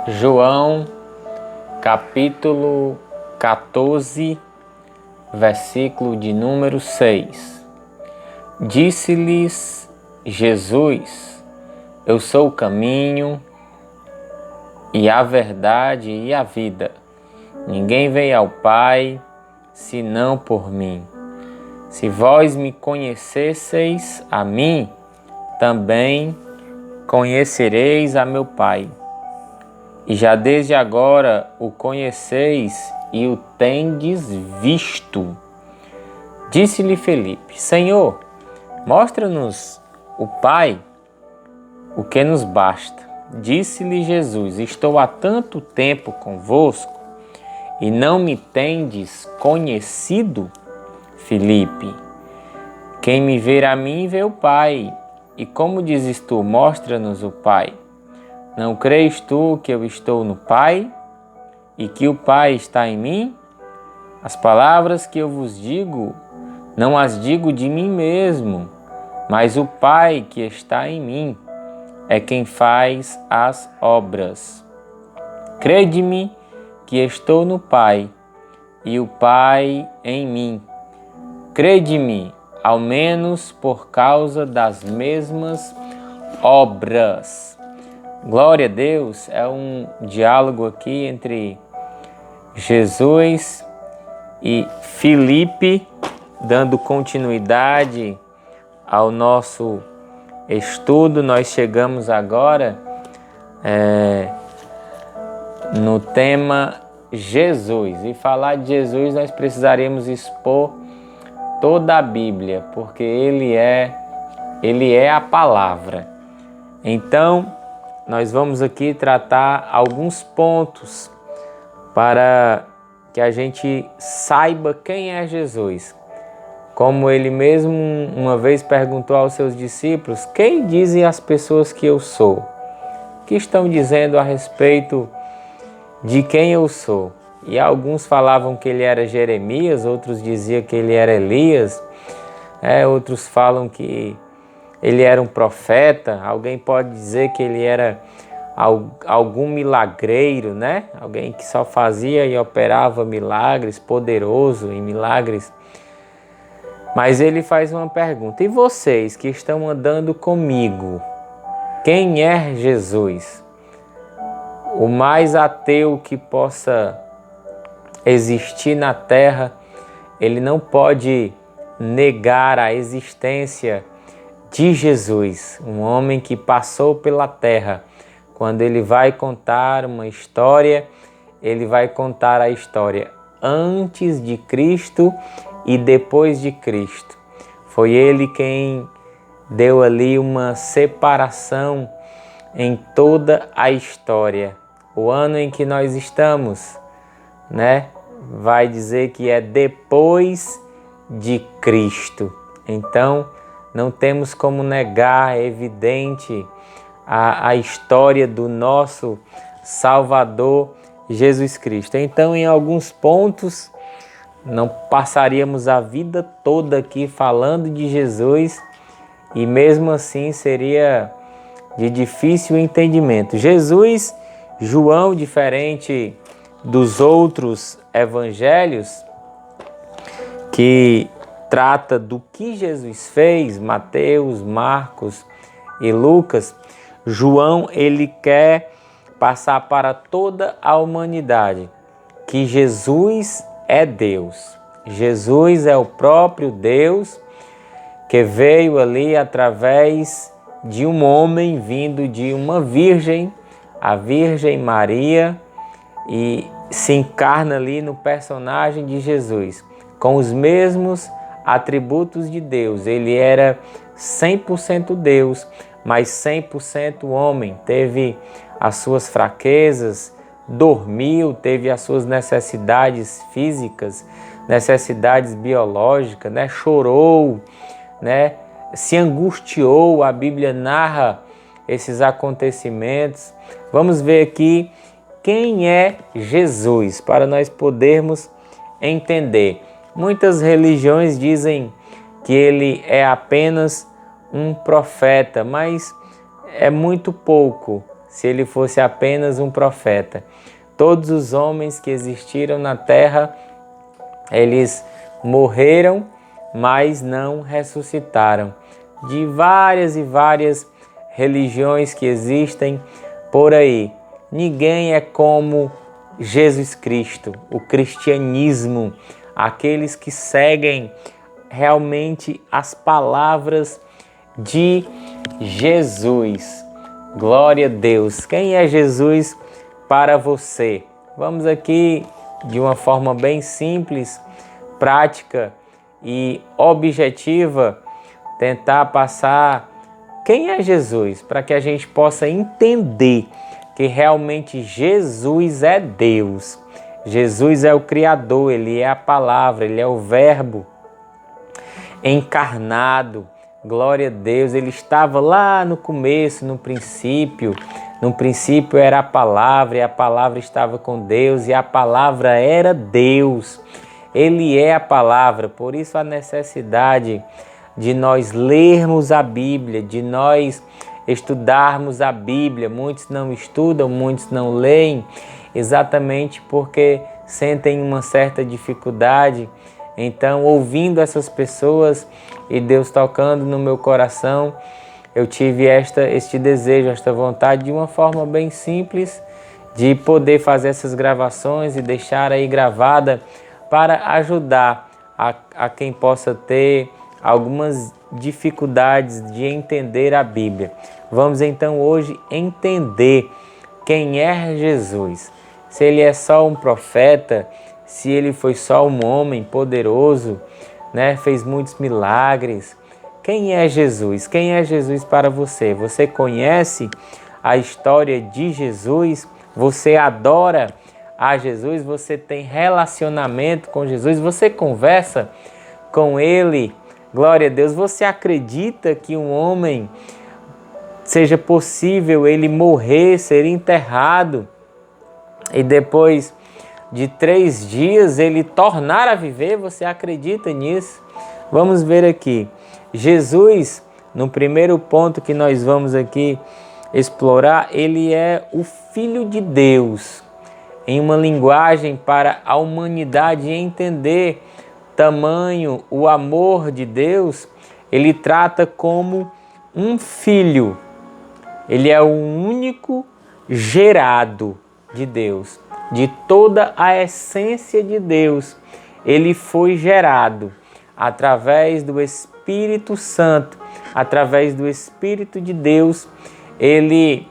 João, capítulo 14, versículo de número 6. Disse-lhes Jesus: Eu sou o caminho e a verdade e a vida. Ninguém vem ao Pai senão por mim. Se vós me conhecesseis a mim, também conhecereis a meu Pai. E já desde agora o conheceis e o tendes visto. Disse-lhe Felipe: Senhor, mostra-nos o Pai, o que nos basta. Disse-lhe Jesus: Estou há tanto tempo convosco e não me tendes conhecido? Felipe, quem me vê a mim vê o Pai. E como dizes tu, mostra-nos o Pai? Não crês tu que eu estou no Pai e que o Pai está em mim? As palavras que eu vos digo, não as digo de mim mesmo, mas o Pai que está em mim é quem faz as obras. Crede-me que estou no Pai e o Pai em mim. Crede-me, ao menos por causa das mesmas obras. Glória a Deus, é um diálogo aqui entre Jesus e Felipe, dando continuidade ao nosso estudo. Nós chegamos agora no tema Jesus. E falar de Jesus nós precisaremos expor toda a Bíblia, porque Ele é a palavra. Então, nós vamos aqui tratar alguns pontos para que a gente saiba quem é Jesus. Como Ele mesmo uma vez perguntou aos seus discípulos: quem dizem as pessoas que eu sou? O que estão dizendo a respeito de quem eu sou? E alguns falavam que Ele era Jeremias, outros diziam que Ele era Elias, outros falam que Ele era um profeta. Alguém pode dizer que Ele era algum milagreiro, né? Alguém que só fazia e operava milagres, poderoso em milagres. Mas Ele faz uma pergunta: e vocês que estão andando comigo, quem é Jesus? O mais ateu que possa existir na terra, ele não pode negar a existência de Jesus, um homem que passou pela terra. Quando ele vai contar uma história, ele vai contar a história antes de Cristo e depois de Cristo. Foi ele quem deu ali uma separação em toda a história. O ano em que nós estamos, vai dizer que é depois de Cristo. Então, não temos como negar, é evidente, a história do nosso Salvador Jesus Cristo. Então, em alguns pontos, não passaríamos a vida toda aqui falando de Jesus e mesmo assim seria de difícil entendimento. Jesus, João, diferente dos outros evangelhos que trata do que Jesus fez, Mateus, Marcos e Lucas, João ele quer passar para toda a humanidade que Jesus é Deus. Jesus é o próprio Deus que veio ali através de um homem vindo de uma virgem, a Virgem Maria, e se encarna ali no personagem de Jesus, com os mesmos atributos de Deus. Ele era 100% Deus, mas 100% homem. Teve as suas fraquezas, dormiu, teve as suas necessidades físicas, necessidades biológicas, chorou, se angustiou. A Bíblia narra esses acontecimentos. Vamos ver aqui quem é Jesus, para nós podermos entender. Muitas religiões dizem que ele é apenas um profeta, mas é muito pouco se ele fosse apenas um profeta. Todos os homens que existiram na terra, eles morreram, mas não ressuscitaram. De várias e várias religiões que existem por aí, ninguém é como Jesus Cristo, o cristianismo, aqueles que seguem realmente as palavras de Jesus. Glória a Deus. Quem é Jesus para você? Vamos aqui de uma forma bem simples, prática e objetiva tentar passar quem é Jesus, para que a gente possa entender que realmente Jesus é Deus. Jesus é o Criador, Ele é a palavra, Ele é o Verbo encarnado. Glória a Deus, Ele estava lá no começo, no princípio. No princípio era a palavra, e a palavra estava com Deus, e a palavra era Deus. Ele é a palavra, por isso a necessidade de nós lermos a Bíblia, de nós estudarmos a Bíblia. Muitos não estudam, muitos não leem, exatamente porque sentem uma certa dificuldade. Então, ouvindo essas pessoas e Deus tocando no meu coração, eu tive este desejo, esta vontade, de uma forma bem simples, de poder fazer essas gravações e deixar aí gravada para ajudar a quem possa ter algumas dificuldades de entender a Bíblia. Vamos então hoje entender quem é Jesus. Se ele é só um profeta, se ele foi só um homem poderoso, fez muitos milagres. Quem é Jesus? Quem é Jesus para você? Você conhece a história de Jesus? Você adora a Jesus? Você tem relacionamento com Jesus? Você conversa com Ele? Glória a Deus. Você acredita que um homem seja possível ele morrer, ser enterrado e depois de 3 dias ele tornar a viver? Você acredita nisso? Vamos ver aqui. Jesus, no primeiro ponto que nós vamos aqui explorar, ele é o Filho de Deus, em uma linguagem para a humanidade entender tamanho o amor de Deus. Ele trata como um filho. Ele é o único gerado de Deus, de toda a essência de Deus. Ele foi gerado através do Espírito Santo, através do Espírito de Deus. Ele,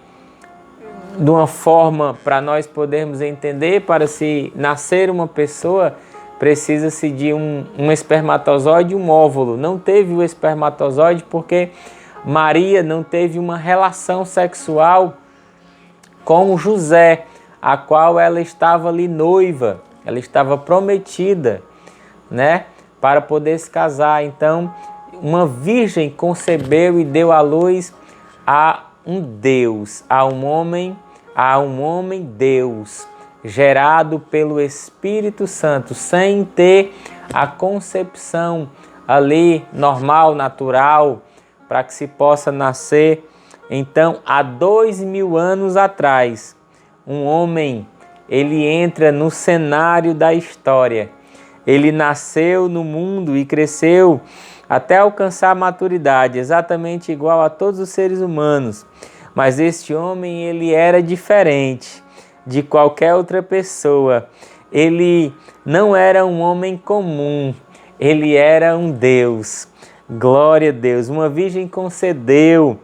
de uma forma para nós podermos entender, para se nascer uma pessoa, precisa-se de um espermatozoide e um óvulo. Não teve o espermatozoide porque Maria não teve uma relação sexual com José, a qual ela estava ali noiva, ela estava prometida, para poder se casar. Então, uma virgem concebeu e deu à luz a um Deus, a um homem Deus, gerado pelo Espírito Santo, sem ter a concepção ali normal, natural, para que se possa nascer. Então, há 2000 anos atrás, um homem, ele entra no cenário da história. Ele nasceu no mundo e cresceu até alcançar a maturidade, exatamente igual a todos os seres humanos. Mas este homem, ele era diferente de qualquer outra pessoa. Ele não era um homem comum, ele era um Deus. Glória a Deus. Uma virgem concedeu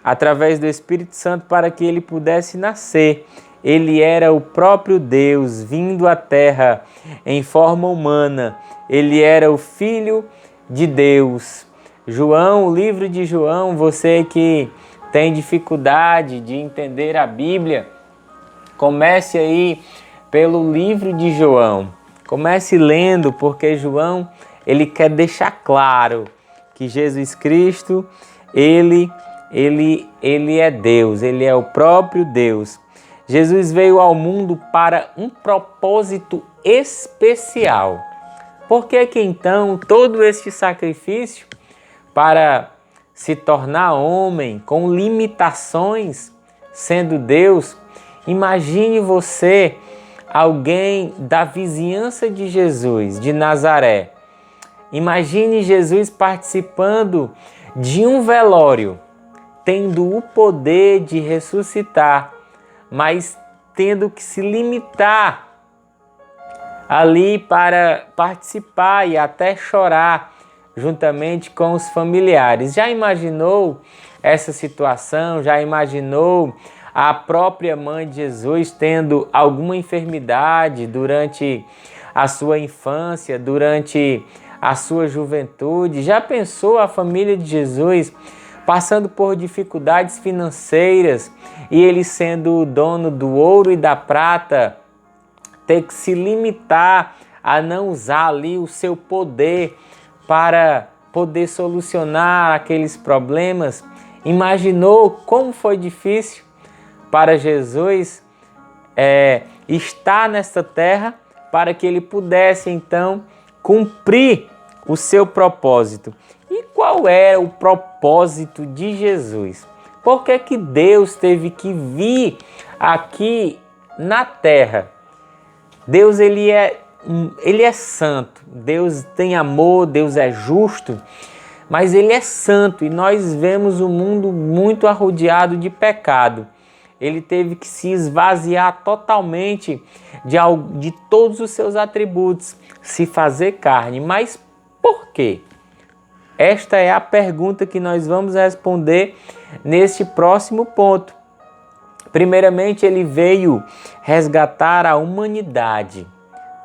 através do Espírito Santo para que ele pudesse nascer. Ele era o próprio Deus vindo à terra em forma humana. Ele era o Filho de Deus. João, o livro de João, você que tem dificuldade de entender a Bíblia, comece aí pelo livro de João. Comece lendo, porque João, ele quer deixar claro que Jesus Cristo, ele é Deus, ele é o próprio Deus. Jesus veio ao mundo para um propósito especial. Por que que então todo este sacrifício para se tornar homem com limitações sendo Deus, imagine você, alguém da vizinhança de Jesus, de Nazaré. Imagine Jesus participando de um velório, tendo o poder de ressuscitar, mas tendo que se limitar ali para participar e até chorar juntamente com os familiares. Já imaginou essa situação? Já imaginou a própria mãe de Jesus tendo alguma enfermidade durante a sua infância, durante a sua juventude? Já pensou a família de Jesus passando por dificuldades financeiras e ele sendo o dono do ouro e da prata, ter que se limitar a não usar ali o seu poder para poder solucionar aqueles problemas? Imaginou como foi difícil para Jesus estar nesta terra para que ele pudesse então cumprir o seu propósito? E qual era o propósito de Jesus? Por que que Deus teve que vir aqui na terra? Deus ele é santo, Deus tem amor, Deus é justo, mas ele é santo e nós vemos o mundo muito arrodeado de pecado. Ele teve que se esvaziar totalmente de todos os seus atributos, se fazer carne. Mas por quê? Esta é a pergunta que nós vamos responder neste próximo ponto. Primeiramente, ele veio resgatar a humanidade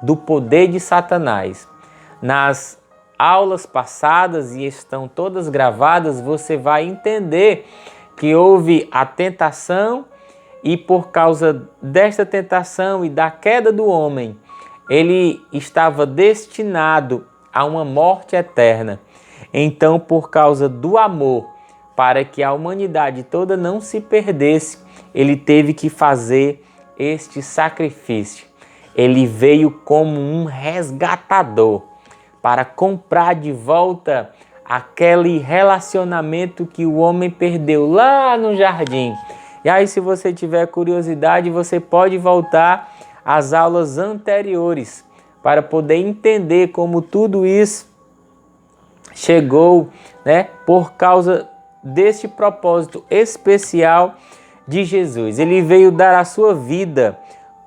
do poder de Satanás. Nas aulas passadas, e estão todas gravadas, você vai entender que houve a tentação e por causa desta tentação e da queda do homem, ele estava destinado a uma morte eterna. Então, por causa do amor, para que a humanidade toda não se perdesse, ele teve que fazer este sacrifício. Ele veio como um resgatador para comprar de volta aquele relacionamento que o homem perdeu lá no jardim. E aí, se você tiver curiosidade, você pode voltar às aulas anteriores para poder entender como tudo isso chegou, por causa deste propósito especial de Jesus. Ele veio dar a sua vida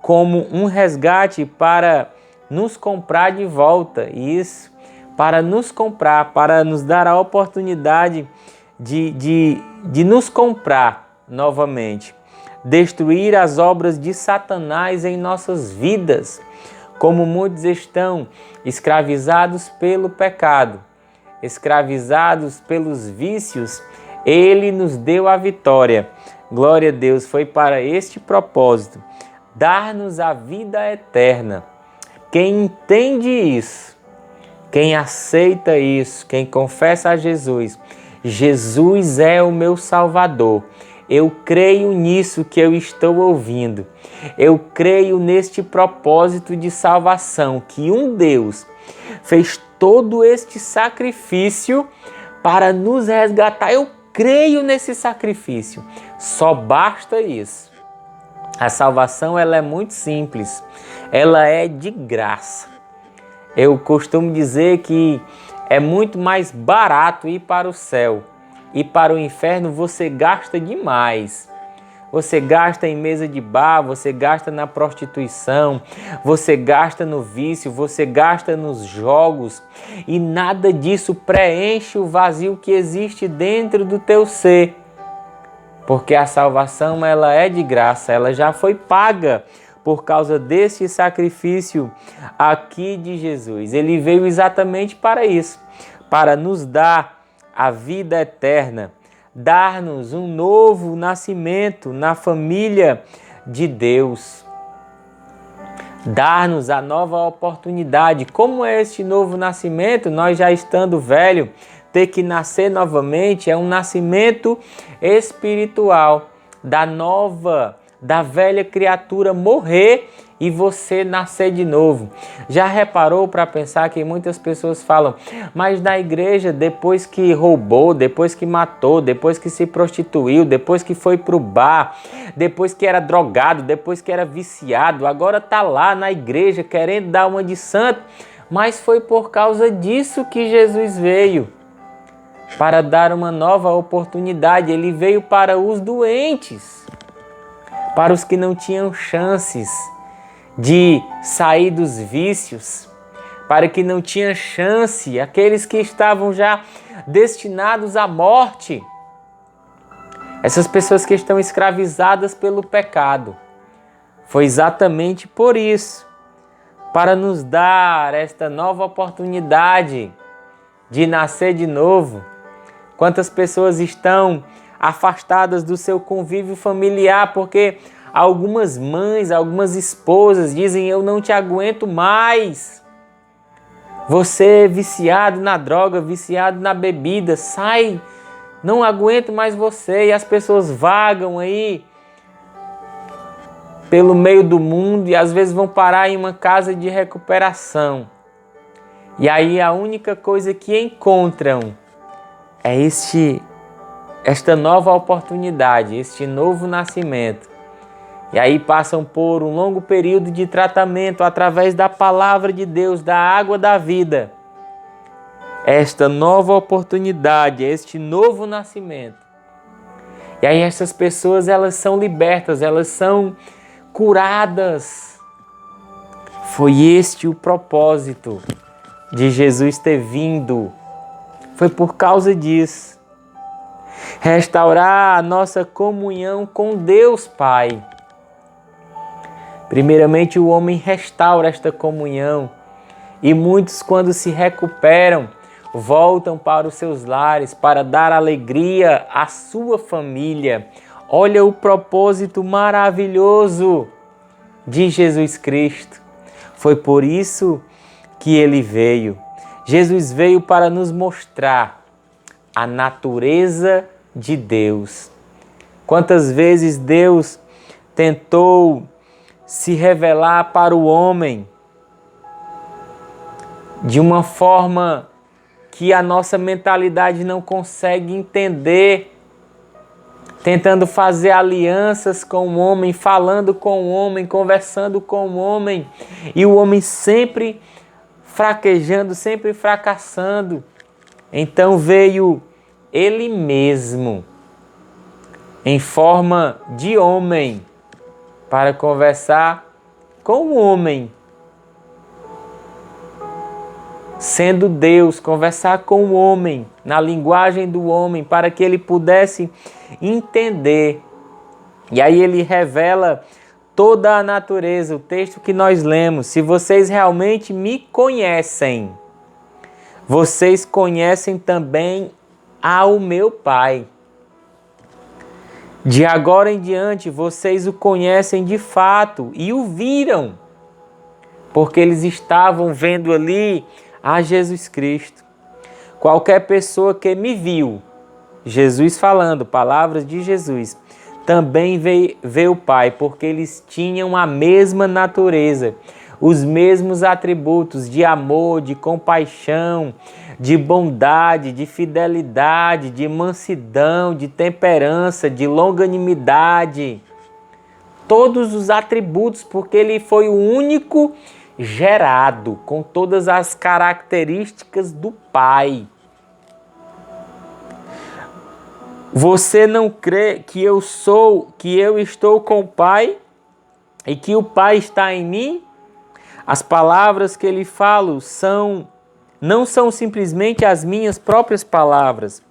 como um resgate para nos comprar de volta. Isso, para nos comprar, para nos dar a oportunidade de nos comprar novamente. Destruir as obras de Satanás em nossas vidas, como muitos estão escravizados pelo pecado, escravizados pelos vícios. Ele nos deu a vitória. Glória a Deus, foi para este propósito, dar-nos a vida eterna. Quem entende isso, quem aceita isso, quem confessa a Jesus, Jesus é o meu Salvador. Eu creio nisso que eu estou ouvindo. Eu creio neste propósito de salvação, que um Deus fez todo este sacrifício para nos resgatar. Eu creio nesse sacrifício. Só basta isso. A salvação ela é muito simples. Ela é de graça. Eu costumo dizer que é muito mais barato ir para o céu. E para o inferno você gasta demais. Você gasta em mesa de bar, você gasta na prostituição, você gasta no vício, você gasta nos jogos. E nada disso preenche o vazio que existe dentro do teu ser. Porque a salvação ela é de graça, ela já foi paga por causa desse sacrifício aqui de Jesus. Ele veio exatamente para isso, para nos dar a vida eterna, dar-nos um novo nascimento na família de Deus, dar-nos a nova oportunidade. Como é este novo nascimento? Nós já estando velho, ter que nascer novamente é um nascimento espiritual da nova da velha criatura morrer e você nascer de novo. Já reparou para pensar que muitas pessoas falam, mas na igreja, depois que roubou, depois que matou, depois que se prostituiu, depois que foi pro bar, depois que era drogado, depois que era viciado, agora tá lá na igreja querendo dar uma de santo, mas foi por causa disso que Jesus veio, para dar uma nova oportunidade. Ele veio para os doentes, para os que não tinham chances de sair dos vícios, para que não tinha chance, aqueles que estavam já destinados à morte, essas pessoas que estão escravizadas pelo pecado. Foi exatamente por isso, para nos dar esta nova oportunidade de nascer de novo. Quantas pessoas estão afastadas do seu convívio familiar porque algumas mães, algumas esposas dizem, eu não te aguento mais. Você é viciado na droga, viciado na bebida, sai, não aguento mais você. E as pessoas vagam aí pelo meio do mundo e às vezes vão parar em uma casa de recuperação. E aí a única coisa que encontram é esta nova oportunidade, este novo nascimento. E aí passam por um longo período de tratamento através da palavra de Deus, da água da vida. Esta nova oportunidade, este novo nascimento. E aí essas pessoas, elas são libertas, elas são curadas. Foi este o propósito de Jesus ter vindo. Foi por causa disso. Restaurar a nossa comunhão com Deus Pai. Primeiramente, o homem restaura esta comunhão e muitos, quando se recuperam, voltam para os seus lares para dar alegria à sua família. Olha o propósito maravilhoso de Jesus Cristo. Foi por isso que ele veio. Jesus veio para nos mostrar a natureza de Deus. Quantas vezes Deus tentou se revelar para o homem de uma forma que a nossa mentalidade não consegue entender, tentando fazer alianças com o homem, falando com o homem, conversando com o homem, e o homem sempre fraquejando, sempre fracassando. Então veio ele mesmo, em forma de homem, para conversar com o homem. Sendo Deus, conversar com o homem, na linguagem do homem, para que ele pudesse entender. E aí ele revela toda a natureza, o texto que nós lemos. Se vocês realmente me conhecem, vocês conhecem também ao meu Pai. De agora em diante, vocês o conhecem de fato e o viram, porque eles estavam vendo ali a Jesus Cristo. Qualquer pessoa que me viu, Jesus falando, palavras de Jesus, também vê o Pai, porque eles tinham a mesma natureza, os mesmos atributos de amor, de compaixão, de bondade, de fidelidade, de mansidão, de temperança, de longanimidade. Todos os atributos, porque ele foi o único gerado com todas as características do Pai. Você não crê que eu estou com o Pai e que o Pai está em mim? As palavras que ele fala não são simplesmente as minhas próprias palavras.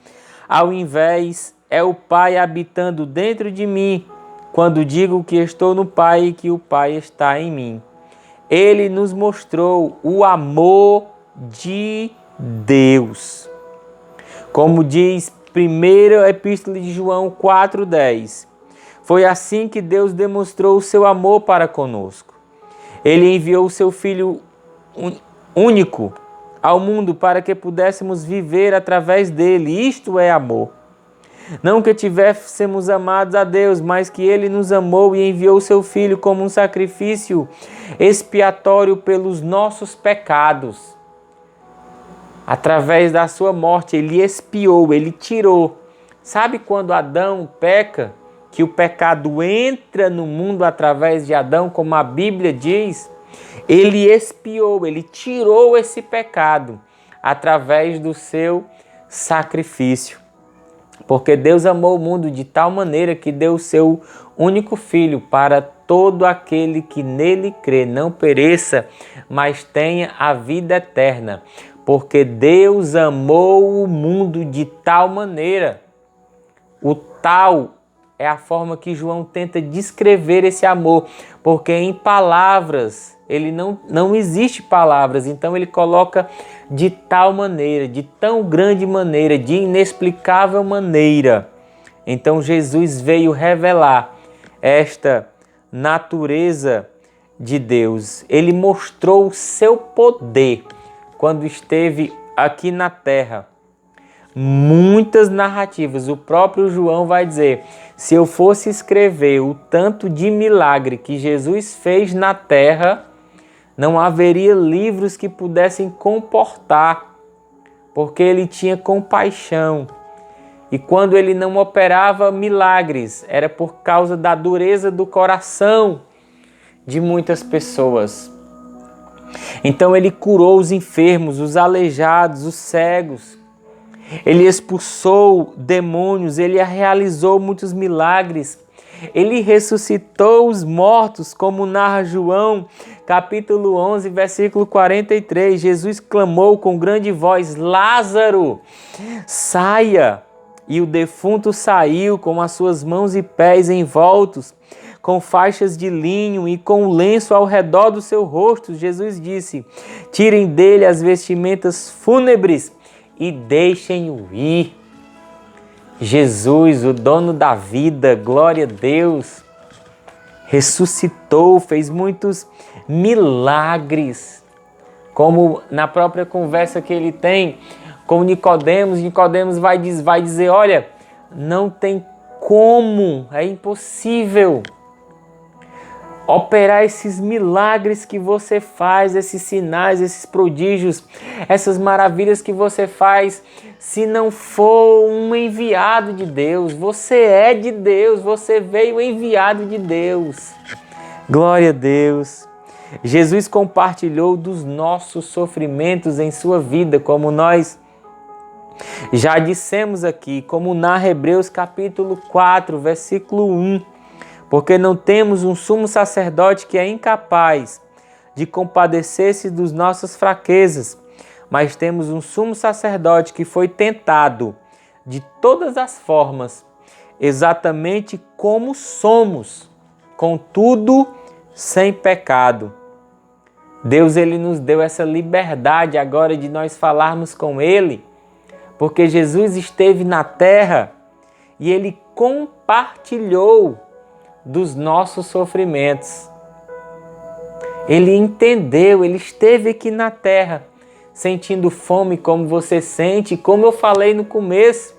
Ao invés, é o Pai habitando dentro de mim, quando digo que estou no Pai e que o Pai está em mim. Ele nos mostrou o amor de Deus. Como diz 1ª Epístola de João 4,10. Foi assim que Deus demonstrou o seu amor para conosco. Ele enviou o seu Filho único ao mundo para que pudéssemos viver através dele. Isto é amor. Não que tivéssemos amados a Deus, mas que Ele nos amou e enviou o seu Filho como um sacrifício expiatório pelos nossos pecados. Através da sua morte, Ele expiou, Ele tirou. Sabe quando Adão peca, que o pecado entra no mundo através de Adão, como a Bíblia diz? Ele expiou, Ele tirou esse pecado através do seu sacrifício. Porque Deus amou o mundo de tal maneira que deu o seu único Filho para todo aquele que nele crê, não pereça, mas tenha a vida eterna. Porque Deus amou o mundo de tal maneira. O tal é a forma que João tenta descrever esse amor, porque em palavras, ele não existe palavras, então ele coloca de tal maneira, de tão grande maneira, de inexplicável maneira. Então Jesus veio revelar esta natureza de Deus. Ele mostrou o seu poder quando esteve aqui na terra. Muitas narrativas, o próprio João vai dizer, se eu fosse escrever o tanto de milagre que Jesus fez na terra, não haveria livros que pudessem comportar, porque ele tinha compaixão. E quando ele não operava milagres, era por causa da dureza do coração de muitas pessoas. Então ele curou os enfermos, os aleijados, os cegos. Ele expulsou demônios, ele realizou muitos milagres. Ele ressuscitou os mortos, como narra João, capítulo 11, versículo 43. Jesus clamou com grande voz, Lázaro, saia! E o defunto saiu com as suas mãos e pés envoltos, com faixas de linho e com um lenço ao redor do seu rosto. Jesus disse, tirem dele as vestimentas fúnebres e deixem-o ir. Jesus, o dono da vida, glória a Deus, ressuscitou, fez muitos milagres, como na própria conversa que ele tem com Nicodemos. Nicodemos vai dizer, olha, não tem como, é impossível operar esses milagres que você faz, esses sinais, esses prodígios, essas maravilhas que você faz, se não for um enviado de Deus. Você é de Deus, você veio enviado de Deus. Glória a Deus. Jesus compartilhou dos nossos sofrimentos em sua vida, como nós já dissemos aqui, como narra Hebreus capítulo 4, versículo 1. Porque não temos um sumo sacerdote que é incapaz de compadecer-se das nossas fraquezas, mas temos um sumo sacerdote que foi tentado de todas as formas, exatamente como somos, contudo sem pecado. Deus, ele nos deu essa liberdade agora de nós falarmos com Ele, porque Jesus esteve na terra e Ele compartilhou dos nossos sofrimentos. Ele entendeu, ele esteve aqui na terra, sentindo fome como você sente, como eu falei no começo,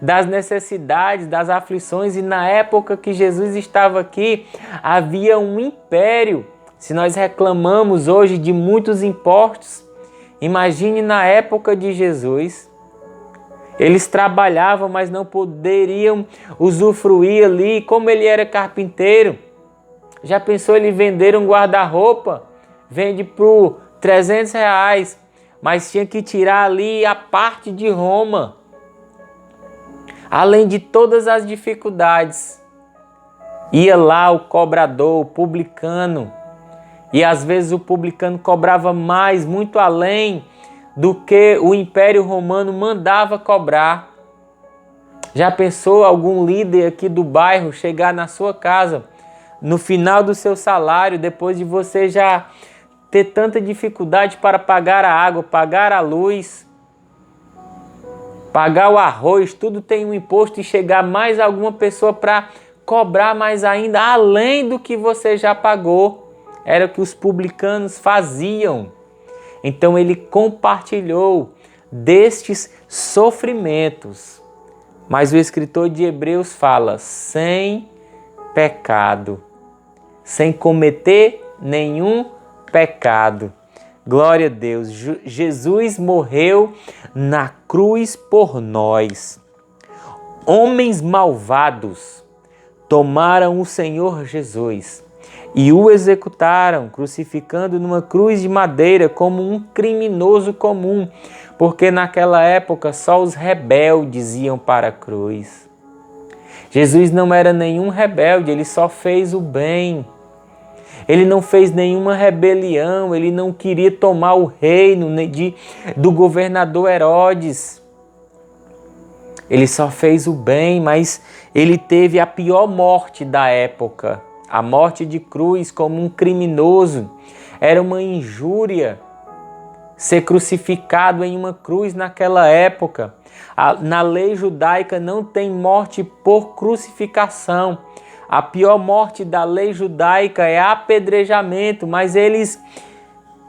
das necessidades, das aflições, e na época que Jesus estava aqui, havia um império. Se nós reclamamos hoje de muitos impostos, imagine na época de Jesus. Eles trabalhavam, mas não poderiam usufruir ali, como ele era carpinteiro. Já pensou ele vender um guarda-roupa? Vende por R$300, mas tinha que tirar ali a parte de Roma. Além de todas as dificuldades, ia lá o cobrador, o publicano, e às vezes o publicano cobrava mais, muito além do que o Império Romano mandava cobrar. Já pensou algum líder aqui do bairro chegar na sua casa no final do seu salário, depois de você já ter tanta dificuldade para pagar a água, pagar a luz, pagar o arroz, tudo tem um imposto, e chegar mais alguma pessoa para cobrar mais ainda, além do que você já pagou? Era o que os publicanos faziam. Então ele compartilhou destes sofrimentos Mas o escritor de Hebreus fala sem pecado, sem cometer nenhum pecado. Glória a Deus. Jesus morreu na cruz por nós. Homens malvados tomaram o Senhor Jesus e o executaram, crucificando numa cruz de madeira como um criminoso comum, porque naquela época só os rebeldes iam para a cruz. Jesus não era nenhum rebelde, ele só fez o bem. Ele não fez nenhuma rebelião, ele não queria tomar o reino do governador Herodes. Ele só fez o bem, mas ele teve a pior morte da época. A morte de cruz como um criminoso. Era uma injúria ser crucificado em uma cruz naquela época. Na lei judaica não tem morte por crucificação. A pior morte da lei judaica é apedrejamento, mas eles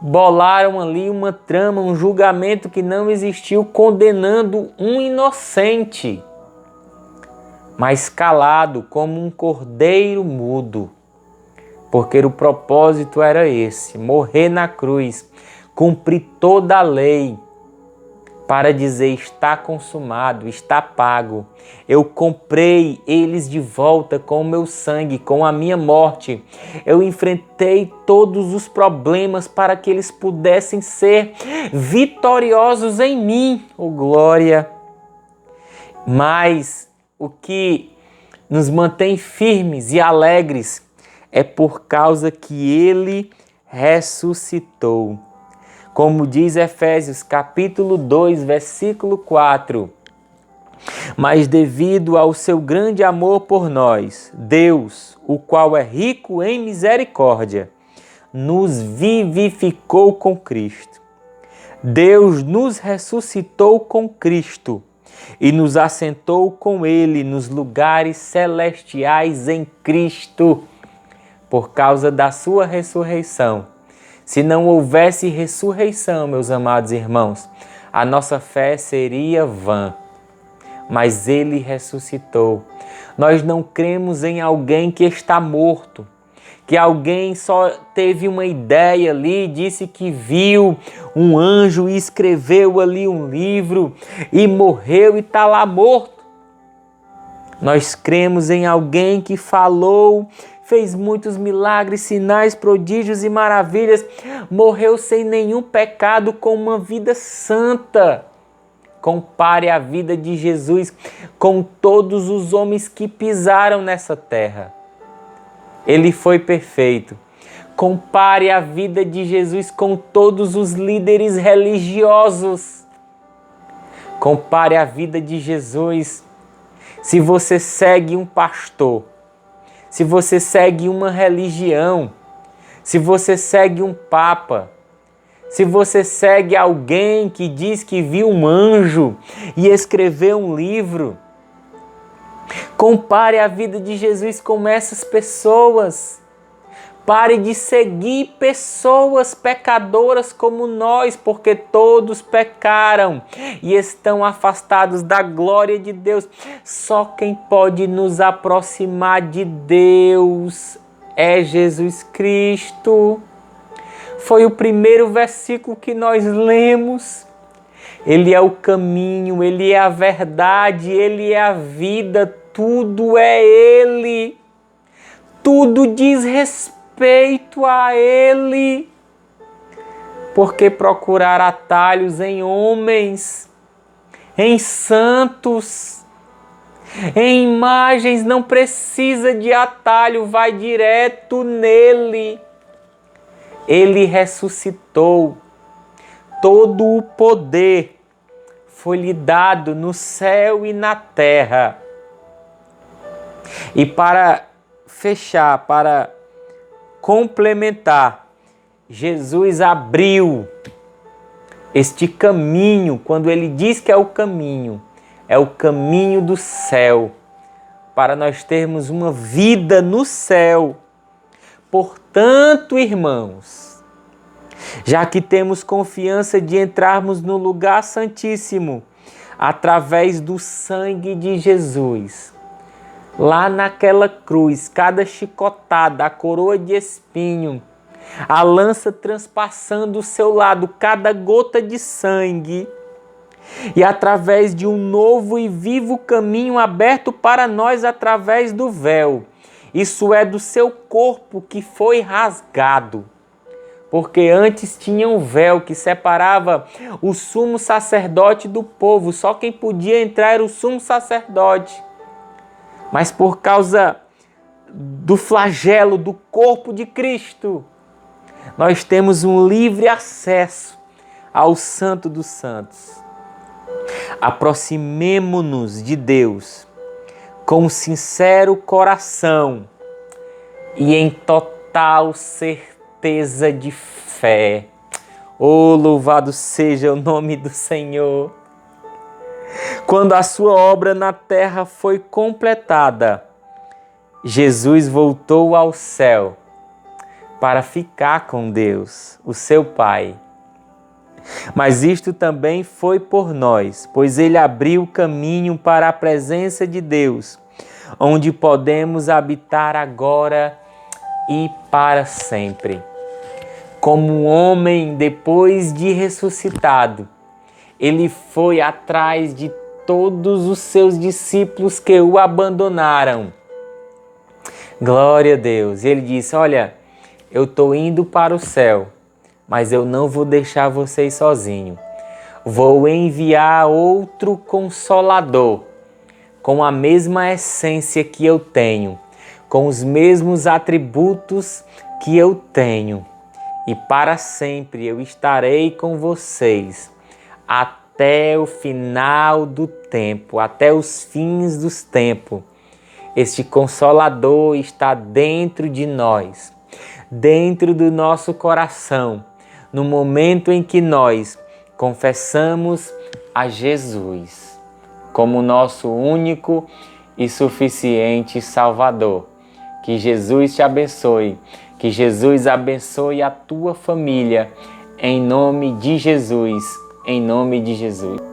bolaram ali uma trama, um julgamento que não existiu, condenando um inocente, mas calado como um cordeiro mudo, porque o propósito era esse, morrer na cruz, cumprir toda a lei, para dizer está consumado, está pago. Eu comprei eles de volta com o meu sangue, com a minha morte. Eu enfrentei todos os problemas para que eles pudessem ser vitoriosos em mim. Oh, glória! Mas o que nos mantém firmes e alegres é por causa que Ele ressuscitou. Como diz Efésios capítulo 2, versículo 4. Mas devido ao seu grande amor por nós, Deus, o qual é rico em misericórdia, nos vivificou com Cristo. Deus nos ressuscitou com Cristo e nos assentou com Ele nos lugares celestiais em Cristo, por causa da sua ressurreição. Se não houvesse ressurreição, meus amados irmãos, a nossa fé seria vã. Mas Ele ressuscitou. Nós não cremos em alguém que está morto, que alguém só teve uma ideia ali, disse que viu um anjo e escreveu ali um livro e morreu e está lá morto. Nós cremos em alguém que falou, fez muitos milagres, sinais, prodígios e maravilhas, morreu sem nenhum pecado, com uma vida santa. Compare a vida de Jesus com todos os homens que pisaram nessa terra. Ele foi perfeito. Compare a vida de Jesus com todos os líderes religiosos. Compare a vida de Jesus. Se você segue um pastor, se você segue uma religião, se você segue um papa, se você segue alguém que diz que viu um anjo e escreveu um livro, compare a vida de Jesus com essas pessoas. Pare de seguir pessoas pecadoras como nós, porque todos pecaram e estão afastados da glória de Deus. Só quem pode nos aproximar de Deus é Jesus Cristo. Foi o primeiro versículo que nós lemos. Ele é o caminho, Ele é a verdade, Ele é a vida, tudo é Ele. Tudo diz respeito a Ele. Por que procurar atalhos em homens, em santos, em imagens? Não precisa de atalho, vai direto nele. Ele ressuscitou. Todo o poder foi lhe dado no céu e na terra. E para fechar, para complementar, Jesus abriu este caminho. Quando ele diz que é o caminho do céu, para nós termos uma vida no céu. Portanto, irmãos, já que temos confiança de entrarmos no lugar santíssimo através do sangue de Jesus. Lá naquela cruz, cada chicotada, a coroa de espinho, a lança transpassando o seu lado, cada gota de sangue, e através de um novo e vivo caminho aberto para nós através do véu. Isso é do seu corpo que foi rasgado. Porque antes tinha um véu que separava o sumo sacerdote do povo. Só quem podia entrar era o sumo sacerdote. Mas por causa do flagelo do corpo de Cristo, nós temos um livre acesso ao Santo dos Santos. Aproximemo-nos de Deus com um sincero coração e em total certeza de fé. Oh, louvado seja o nome do Senhor! Quando a sua obra na terra foi completada, Jesus voltou ao céu para ficar com Deus, o seu Pai. Mas isto também foi por nós, pois Ele abriu o caminho para a presença de Deus, onde podemos habitar agora e para sempre. Como um homem depois de ressuscitado, Ele foi atrás de todos os seus discípulos que o abandonaram. Glória a Deus. Ele disse, olha, eu estou indo para o céu, mas eu não vou deixar vocês sozinhos. Vou enviar outro Consolador, com a mesma essência que eu tenho, com os mesmos atributos que eu tenho. E para sempre eu estarei com vocês, até o final do tempo, até os fins dos tempos. Este Consolador está dentro de nós, dentro do nosso coração, no momento em que nós confessamos a Jesus como nosso único e suficiente Salvador. Que Jesus te abençoe, que Jesus abençoe a tua família, em nome de Jesus, em nome de Jesus.